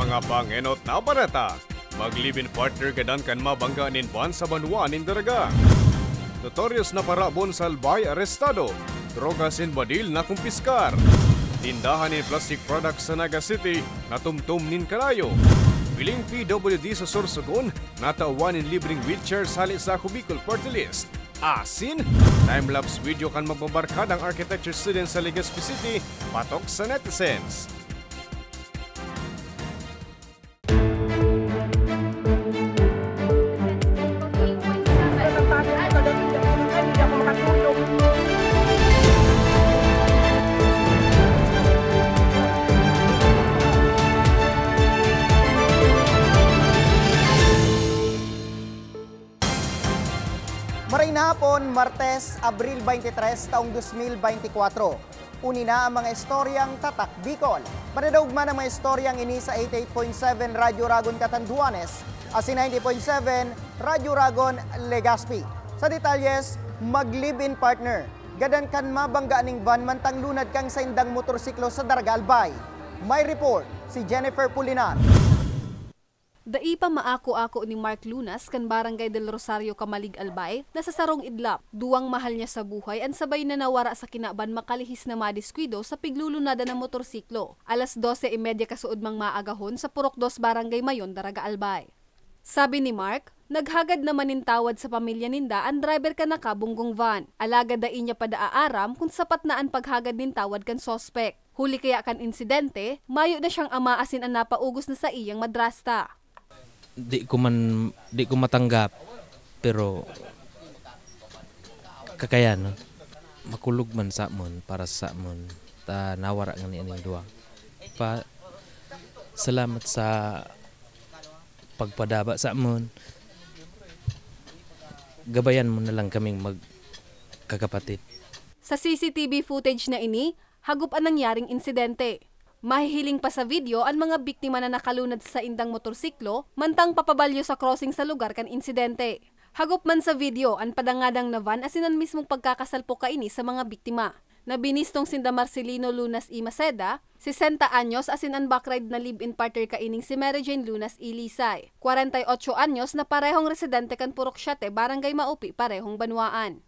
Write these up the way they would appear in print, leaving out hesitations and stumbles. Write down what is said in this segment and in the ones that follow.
mga pangenot na barata. Mag-live-in partner gadan kan mabangga nin buwan sa banwa nin daraga. Notorious na parabon sa albay arestado. Droga sin badil na kumpiskar. Tindahan nin plastic products sa Naga City na tumtum nin kalayo. Piling PWD sa Sorsogon, natauwan nin libreng wheelchair sali sa Bicol Party List. Asin, time-lapse video kan magbabarkadang architecture students sa Legazpi City, patok sa netizens. Maray na hapon, Martes, Abril 23, taong 2024. Uni na ang mga istoryang Tatak Bicol. Panadaugma ng mga istoryang ini sa 88.7 Radyo Ragon Catanduanes, as 90.7 Radyo Ragon Legazpi. Sa detalyes, mag-live-in partner. Gadan kan mabangga ning van mantang lunad kang sa indang motorsiklo sa Daraga Albay. May report si Jennifer Pulinar. Daipa maako-ako ni Mark Lunas kan Barangay del Rosario, Kamalig, Albay na sa sarong idlap. Duwang mahal niya sa buhay ang sabay na nawara sa kinaban makalihis na madiskwido sa piglulunada ng motorsiklo. Alas 12:30 kasuod mang maagahon sa Purok 2 Barangay Mayon, Daraga Albay. Sabi ni Mark, naghagad naman nintawad sa pamilya ninda ang driver ka nakabunggong van. Alagad dain niya pada-aaram kung sapat na ang paghagad nintawad kan sospek. Huli kaya kan insidente, mayo na siyang amaasin ang napaugos na sa iyang madrasta. Di ko matanggap, pero kakayan makulog man sa mon para sa mon ta nawara nga ni aning duwa. Salamat sa pagpadaba sa mon. Gabayan mo na lang kaming magkakapatid. Sa CCTV footage na ini, hagup ang nangyaring insidente. Mahihiling pa sa video ang mga biktima na nakalunad sa indang motorsiklo, mantang papabalyo sa crossing sa lugar kan insidente. Hagup man sa video ang padangadang na van asinan mismong pagkakasalpo kaini sa mga biktima. Nabinistong sinda Marcelino Lunas I. Maceda, 60 anyos asin ang backride na live-in partner kaining si Mary Jane Lunas I. Lisay, 48 anyos na parehong residente kan Purok 7, Barangay Maupi, parehong banwaan.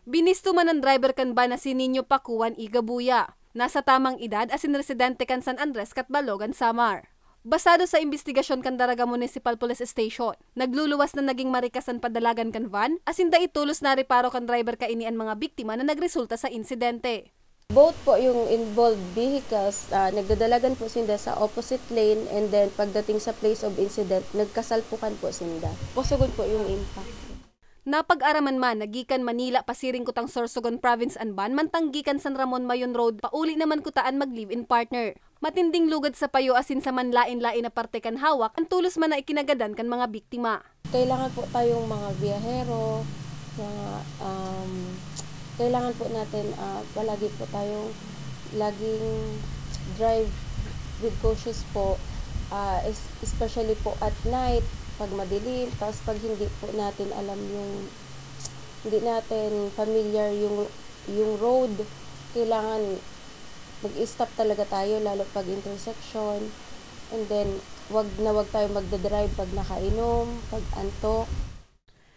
Binisto man ang driver kan ba na si Nino Pakuan I. Gabuya. Nasa tamang edad asin residente kan San Andres kat Balogan, Samar. Basado sa investigasyon kan Daraga Municipal Police Station, nagluluwas na naging marikasan padalagan kan van asin da itulos na reparo kan driver kaini ang mga biktima na nagresulta sa insidente. Both po yung involved vehicles, nagdadalagan po sinda sa opposite lane, and then pagdating sa place of incident, nagkasalpukan po sinda. Pusugon po yung impact. Napag-araman man, nagikan Manila pasiring kutang Sorsogon Province Anban, mantang gikan San Ramon Mayon Road, pauli naman kutaan mag-live-in partner. Matinding lugad sa payo asin sa manlain-lain na parte kan hawak, ang tulos man na ikinagadan kan mga biktima. Kailangan po tayong mga biyahero, kailangan po natin palagi po tayong laging drive with cautious po, especially po at night, pag madilim, tapos pag hindi po natin alam hindi natin familiar yung road, kailangan mag-stop talaga tayo, lalo pag intersection, and then wag tayo magdadrive pag nakainom, pag antok.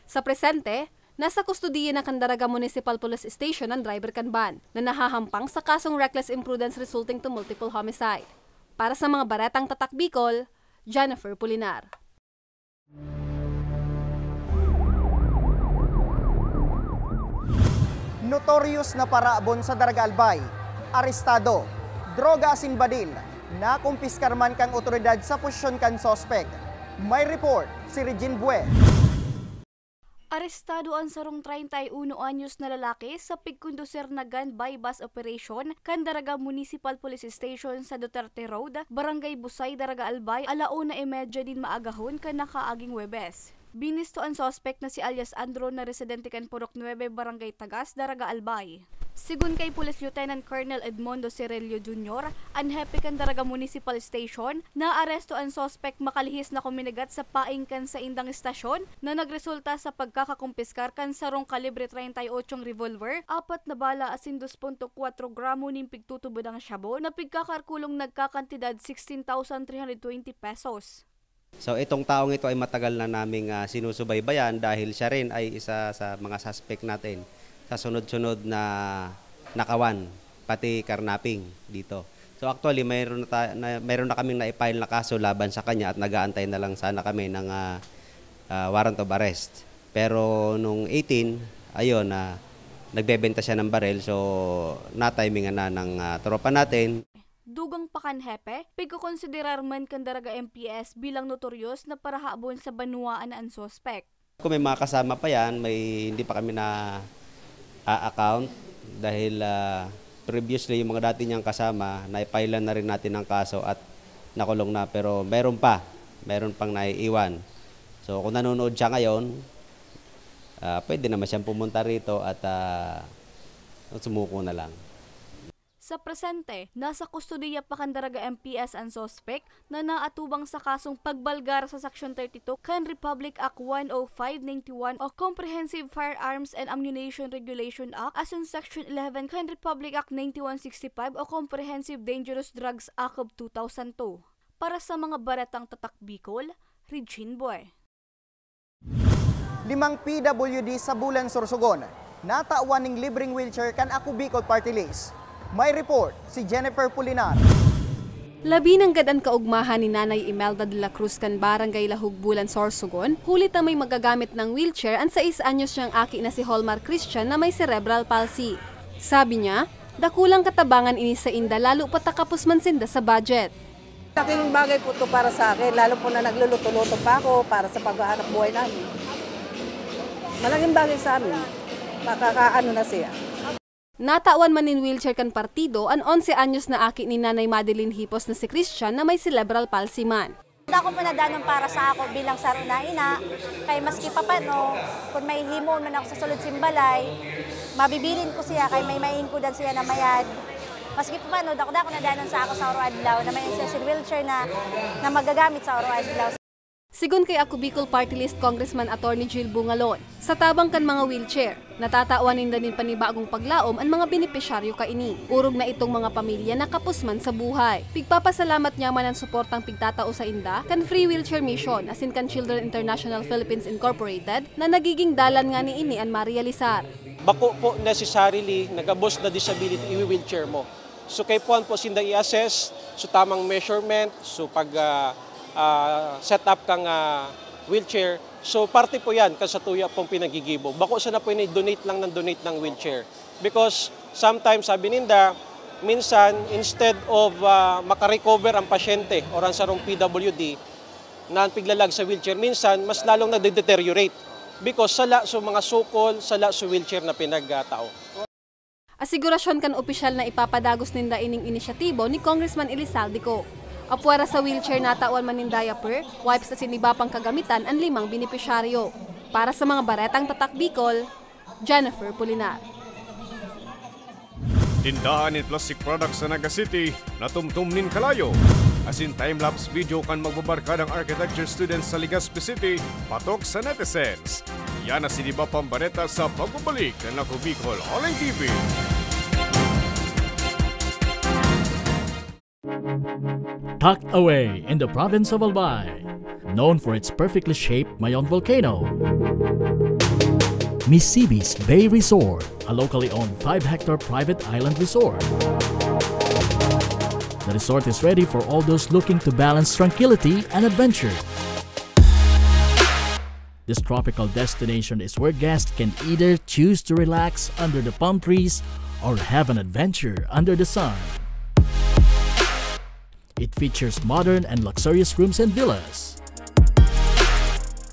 Sa presente, nasa kustudiya na kan Daraga Municipal Police Station ang driver kan van na nahahampang sa kasong reckless imprudence resulting to multiple homicide. Para sa mga baratang Tatak Bicol, Jennifer Pulinar. Notorious na paraabon sa Daraga Albay, arestado, droga asin badil, nakumpiskar man kang otoridad sa posisyon kan sospek. May report si Regine Bue. Arestado ang sarong 31 anyos na lalaki sa pigkonduser na gun buy-bus operation kan Daraga Municipal Police Station sa Duterte Road, Barangay Busay, Daraga Albay, 1:30 din maagahon kan nakaaging Webes. Binisto ang suspect na si alias Andro na residente kan Purok 9, Barangay Tagas, Daraga Albay. Sigun kay Police Lieutenant Colonel Edmondo Cirelio Jr., ang hepe kan Daraga Municipal Station, na aresto ang suspect makalihis na kuminagat sa paingkan sa indang istasyon na nagresulta sa pagkakakumpiskar kan sarong kalibre 38 revolver, 4 na bala asin 2.4 gramo ning pigtutubod ang syabo na pigkakarkulong nagkakantidad 16,320 pesos. So itong taong ito ay matagal na naming sinusubaybayan dahil siya rin ay isa sa mga suspect natin sa sunod-sunod na nakawan, pati karnaping dito. So actually mayroon na kaming na-file na kaso laban sa kanya at nag-aantay na lang sana kami ng warrant of arrest. Pero nung 18, ayun, nagbebenta siya ng barel, so na-timingan na ng tropa natin. Dugang pakan hepe, pigkukonsiderar man kan Daraga MPS bilang notorious na parahabon sa banuaan ang suspect. Kung may mga kasama pa yan, hindi pa kami na account dahil previously yung mga dati niyang kasama, naipailan na rin natin ang kaso at nakulong na, pero meron pang naiiwan. So kung nanonood siya ngayon, pwede naman siyang pumunta rito at sumuko na lang. Sa presente, nasa kustodiya pa kan Daraga MPS ang suspect na naatubang sa kasong pagbalgar sa Section 32 kan Republic Act 10591 o Comprehensive Firearms and Ammunition Regulation Act asin Section 11 kan Republic Act 9165 o Comprehensive Dangerous Drugs Act of 2002. Para sa mga baretang tatak Bicol, Regine Boy. 5 PWD sa Bulan, Sorsogon, natawan ng libreng wheelchair kan Ako Bicol Party List. May report si Jennifer Pulinar. Labi ng gadan kaugmahan ni Nanay Imelda de la Cruz kan Barangay Lahug, Bulan, Sorsogon, hulit na may magagamit ng wheelchair ang 6 anyos niyang aki na si Holmar Christian na may cerebral palsy. Sabi niya, dakulang katabangan ini sa inda lalo patakapos man sinda sa budget. Laking bagay po ito para sa akin, lalo po na nagluluto-luto pa ako para sa paghahanap buhay namin. Malaking bagay sa amin, makakaano na siya. Natawan man in wheelchair kan partido ang 11 anyos na aki ni Nanay Madeline Hipos na si Christian na may cerebral palsy man. Ako pinadanon para sa ako bilang saro na ina, kay maski pa paano, kung may himon man ako sa sulod simbalay, mabibilin ko siya, kay may maingkudan siya na mayad. Maski pa paano, dako na danon sa ako sa Oro-Adlaw na may isa wheelchair na magagamit sa Oro-Adlaw. Sigun kay Ako Bicol Party List Congressman Attorney Jill Bungalon, sa tabang kan mga wheelchair, natatawanin din panibagong paglaom ang mga benepisyaryo kaini. Urog na itong mga pamilya na kapusman sa buhay. Pigpapasalamat niya man ang suportang pigtatao sa inda kan Free Wheelchair Mission asin kan Children International Philippines Incorporated na nagiging dalan nga ni ini ang marealisar. Bako po necessarily nagabos na disability i-wheelchair mo. So kay puan po sinda i-assess, so tamang measurement, so pag set up kang wheelchair. So parte po yan kasi tuya pong pinagigibo. Bako sana po donate lang ng wheelchair. Because sometimes sabi ninda, minsan instead of makarecover ang pasyente or ang sarong PWD na piglalag sa wheelchair, minsan mas lalong nade-deteriorate. Because sala so mga sukol, sala so wheelchair na pinagtao. Asigurasyon kan opisyal na ipapadagos ninda ining inisyatibo ni Congressman Elizaldico. Apwara sa wheelchair natawan man nin diaper, wipes at siniba pang kagamitan ang 5 benepisyaryo. Para sa mga baretang tatak Bicol, Jennifer Pulinar. Tindahan in plastic products sa Naga City, natumtum nin kalayo. Asin time-lapse video kan magbabarkad ang architecture students sa Legazpi City, patok sa netizens. Yan na siniba pang bareta sa pagbabalik ng Ako Bicol Online TV. Tucked away in the province of Albay, known for its perfectly shaped Mayon volcano, Misibis Bay Resort, a locally owned 5-hectare private island resort. The resort is ready for all those looking to balance tranquility and adventure. This tropical destination is where guests can either choose to relax under the palm trees or have an adventure under the sun. It features modern and luxurious rooms and villas,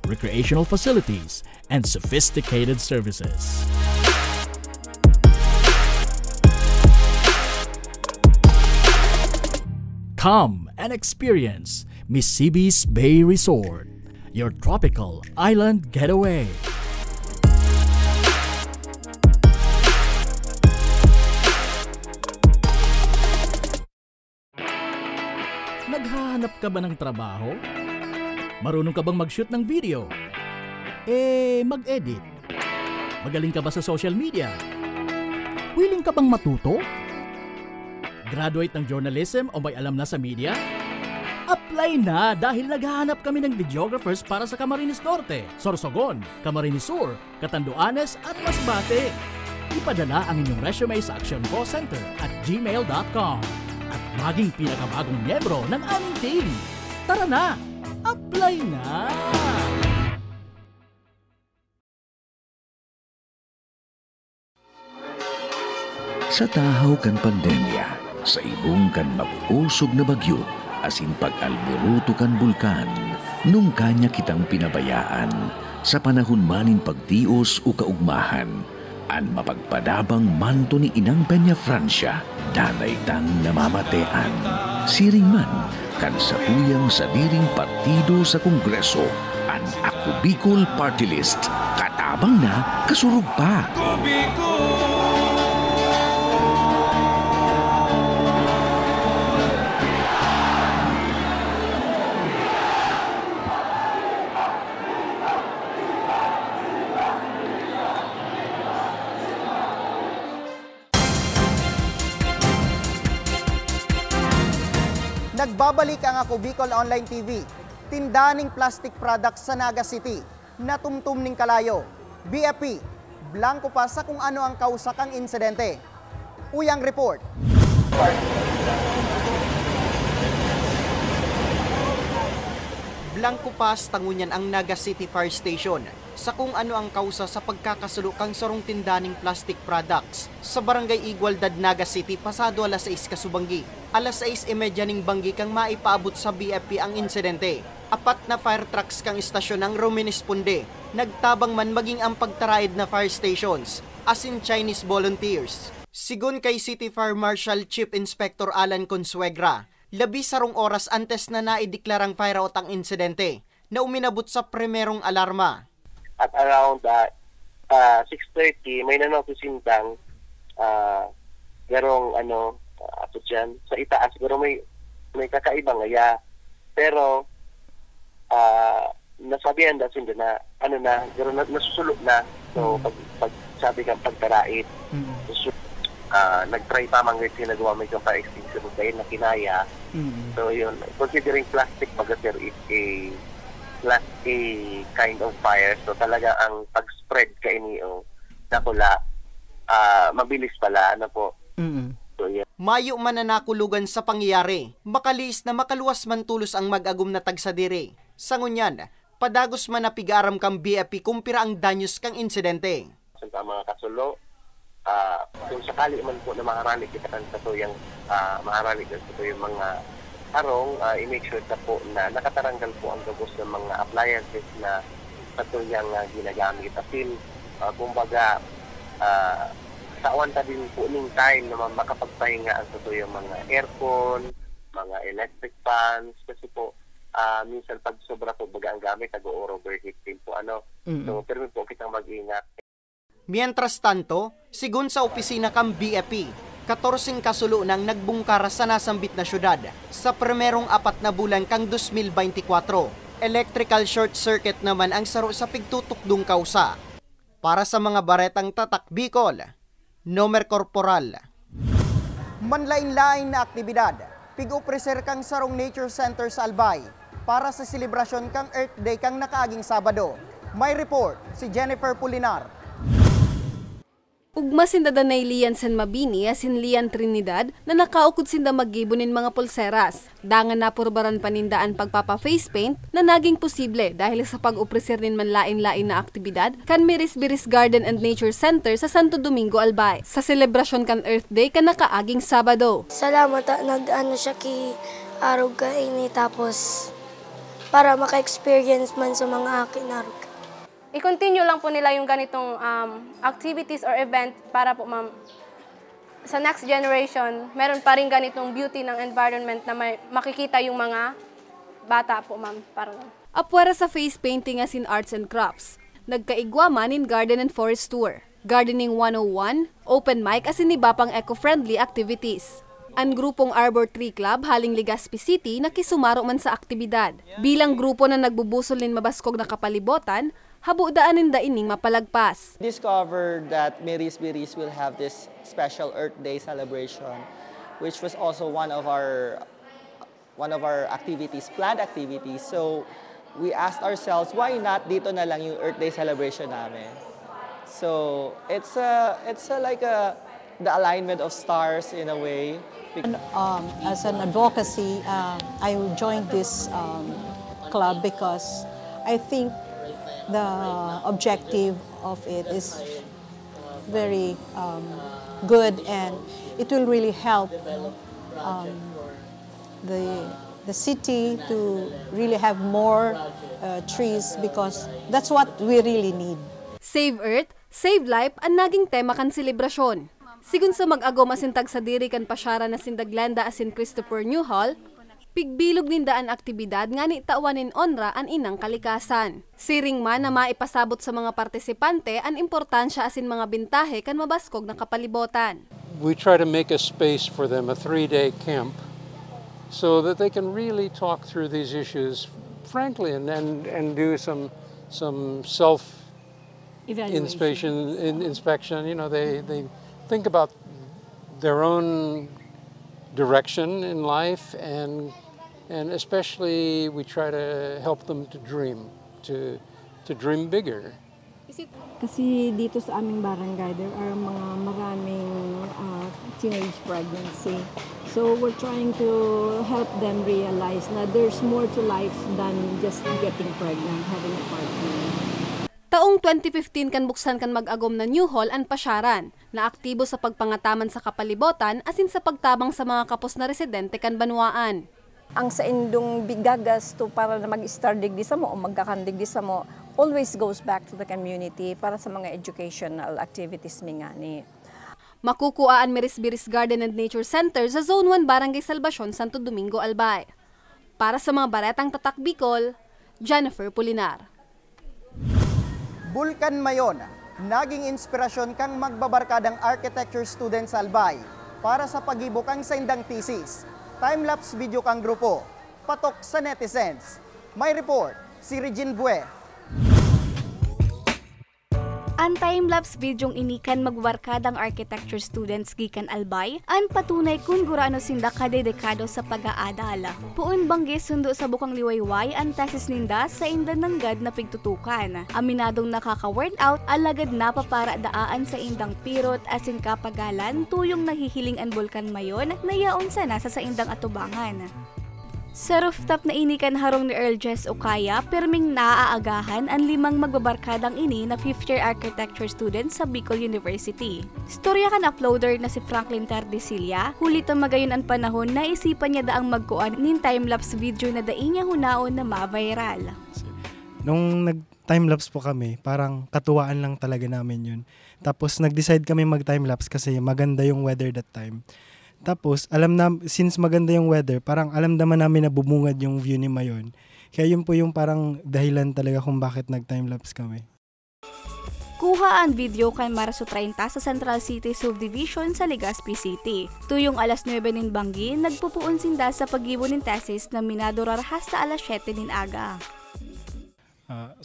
recreational facilities, and sophisticated services. Come and experience Misibis Bay Resort. your tropical island getaway. Naghahanap ka ba ng trabaho? Marunong ka bang mag-shoot ng video? Mag-edit? Magaling ka ba sa social media? Willing ka bang matuto? Graduate ng journalism o may alam na sa media? Apply na dahil naghahanap kami ng videographers para sa Camarines Norte, Sorsogon, Camarines Sur, Catanduanes at Masbate. Ipadala ang inyong resume sa Action Call Center at gmail.com at maging pinakabagong miyembro ng aming team. Tara na! Apply na! Sa tahaw kan pandemya, sa ibong kan mag-usog na bagyo, asin pag-alboruto kan bulkan, nung kanya kitang pinabayaan, sa panahon manin pagtios o kaugmahan, an mapagpadabang manto ni Inang Peña Francia, danay tang namamatean. Siring man, kan sa tuyang sa diring partido sa Kongreso, an Ako Bicol Party List, katabang na kasurug pa. Nagbabalik ang Ako Bicol Online TV. Tindaning plastic products sa Naga City. Natumtum ning kalayo. BFP, blanco pa sa kung ano ang kausakang insidente. Uyang report. Blanco pas tangunyan ang Naga City Fire Station sa kung ano ang kausa sa pagkakasulukang sarong tindaning plastic products sa Barangay Igualdad, Naga City pasado alas 6 kasubanggi. Alas 6:30 ning banggi kang maipaabot sa BFP ang insidente. Apat na fire trucks kang istasyon ang ruminisponde. Nagtabang man maging ang pagtaraid na fire stations, as in Chinese volunteers. Sigon kay City Fire Marshal Chief Inspector Alan Consuegra, 12 oras antes na naideklarang fire out ang insidente na uminabot sa primerong alarma. At around 6:30 may nanotisindang garong ato dyan sa itaas, pero may kakaibang ngaya. Pero nasabihan daw sila na garong nasusulok na. So pag sabi kang pagtarait, nag-try tamang ngayon sinagawa may kang pa-extinction dahil na kinaya. So yun, considering plastic pagkasir is a kind of fire, so talaga ang pag-spread kainio nakula mabilis pala po. So, yeah. Mayo man na nakulugan sa pangyayari, makaliis na makaluwas man tulos ang mag-agum na tagsadiri. Sa ngunyan, padagos man na pigaram kang BFP kumpira ang danyos kang insidente. Sa mga kasulo, kung sakali man po na maharali kita kan sa tuyang maharali kita sa tuyang mga arong, i-make sure na po na nakataranggal po ang gabos ng mga appliances na sa tuyang ginagamit. Asin, kumbaga, sawanta din po ning time na makapagpahinga ang tuyang mga aircon, mga electric fans, kasi po, minsan pag sobra po baga ang gamit, nag-overheat din po. So, pero po kitang mag-ingat. Mientras tanto, sigun sa opisina kang BFP, 14 kasulo nang nagbungkara sa nasambit na syudad sa primerong 4 na bulan kang 2024. Electrical short circuit naman ang saro sa pigtutukdong kausa. Para sa mga baretang tatak Bicol, Nomer Corporal. Manlain-lain na aktibidad, pig-upreser kang sarong Nature Center sa Albay para sa selebrasyon kang Earth Day kang nakaaging Sabado. May report si Jennifer Pulinar. Ugma sinda danay Lian San Mabini asin Lian Trinidad na nakaukod sinda maggibunin mga pulseras. Dangan na purbaran panindaan pagpapa-face paint na naging posible dahil sa pag-upreser din man lain-lain na aktibidad kan Miris Garden and Nature Center sa Santo Domingo, Albay. Sa selebrasyon kan Earth Day kan nakaaging Sabado. Salamat nag-ano siya ki arog ka ini tapos para maka-experience man sa mga akin arog. I-continue lang po nila yung ganitong activities or event para po sa next generation, meron pa rin ganitong beauty ng environment na makikita yung mga bata po, ma'am. Parang Apwera sa face painting as in arts and crafts. Nagkaigwaman in garden and forest tour. Gardening 101, open mic as in iba pang eco-friendly activities. Ang grupong Arbor Tree Club haling Legazpi City nakisumaro man sa aktibidad. Bilang grupo na nagbubusol nin mabaskog na kapalibotan, habudaanin da ining mapalagpas. Discovered that Miris Biris will have this special Earth Day celebration, which was also one of our activities, planned activities. So we asked ourselves, why not dito na lang yung Earth Day celebration namin? So it's like the alignment of stars in a way. As an advocacy, I joined this club because I think the objective of it is very good, and it will really help the city to really have more trees, because that's what we really need. Save Earth, Save Life ang naging tema kan selebrasyon. Sigun sa mag-agom asintag sa diri kan pasyara na sindaglanda asin Christopher Newhall, pigbilog nindaan aktibidad nga ni tawanin onra an inang kalikasan. Siring man na maipasabot sa mga partisipante ang importansya asin mga bintahe kan mabaskog na kapalibotan. We try to make a space for them, a 3-day camp, so that they can really talk through these issues frankly and do some inspection. You know, they think about their own direction in life, and especially we try to help them to dream bigger. Kasi dito sa aming barangay, there are maraming teenage pregnancy. So we're trying to help them realize na there's more to life than just getting pregnant, having a partner. Taong 2015 kan buksan kan mag-agom na Newhall ang pasyaran, na aktibo sa pagpangataman sa kapalibotan asin sa pagtabang sa mga kapos na residente kan banwaan. Ang sa indong bigagas to para na mag-start digdi sa mo o magkakandigdi sa mo always goes back to the community para sa mga educational activities mi nga ni. Makukuhaan Miris Biris Garden and Nature Center sa Zone 1 Barangay Salvacion, Santo Domingo, Albay. Para sa mga baretang tatak Bicol, Jennifer Pulinar. Bulkan Mayon, naging inspirasyon kang magbabarkadang architecture student sa Albay para sa pagibok ang saindang thesis. Time-lapse video kang grupo, patok sa netizens. May report, si Regine Bue. Ang time-lapse videong inikan magbarkadang architecture students gikan Albay, ang patunay kung gurano sinda kadedekado sa pag-aadal. Puon banggi sundo sa bukang liwayway ang tesis ninda sa indan nanggad na pigtutukan. Aminadong nakaka-worn out, alagad na papara daan sa indang pirot asin kapagalan tuyong nahihiling ang Bulkan Mayon na yaon sana sa indang atubangan. Sa rooftop na inikan harong ni Earl Jess Okaya, perming naaagahan ang 5 magbabarkadang ini na 5th-year architecture students sa Bicol University. Storya kan uploader na si Franklin Tardesilia, hulit ang magayon ang panahon na isipan niya daang magkuan nin time-lapse video na daing niya hunaon na ma-viral. Nung nag-time-lapse po kami, parang katuwaan lang talaga namin yun. Tapos nag-decide kami mag-time-lapse kasi maganda yung weather that time. Tapos, since maganda yung weather, parang alam naman namin na bumungad yung view ni Mayon. Kaya yun po yung parang dahilan talaga kung bakit nag-timelapse kami. Kuha ang video kan Marso 30 sa Central City Subdivision sa Legazpi City. Tuyong alas 9 nin banggi, nagpupuon sinda sa pag-ibo nin tesis na minadurar hasta alas 7 nin aga.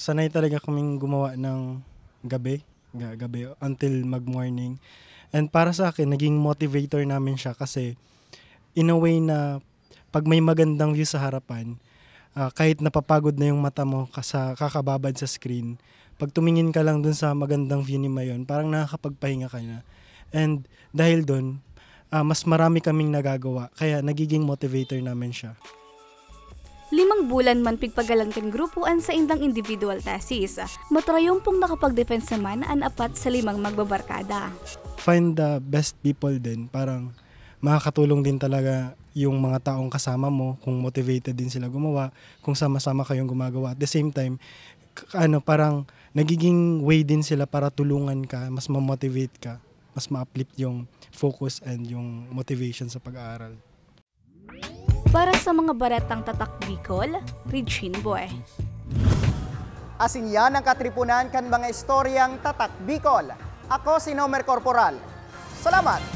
Sanay talaga kaming gumawa ng gabi until mag-morning. And para sa akin, naging motivator namin siya kasi in a way na pag may magandang view sa harapan, kahit napapagod na yung mata mo kakababad sa screen, pag tumingin ka lang dun sa magandang view ni Mayon, parang nakakapagpahinga ka na. And dahil dun, mas marami kaming nagagawa, kaya nagiging motivator namin siya. 5 bulan man pigpagalan kan grupuan sa indang individual thesis. Matrayong pong nakapag-defense naman ang 4 sa 5 magbabarkada. Find the best people din. Parang makakatulong din talaga yung mga taong kasama mo kung motivated din sila gumawa, kung sama-sama kayong gumagawa. At the same time, parang nagiging way din sila para tulungan ka, mas ma-motivate ka, mas ma-uplift yung focus and yung motivation sa pag-aaral. Para sa mga baretang tatak Bicol, Regine Boy. Asin yan ang katripunan kan mga istoryang tatak Bicol. Ako si Nomer Corporal. Salamat!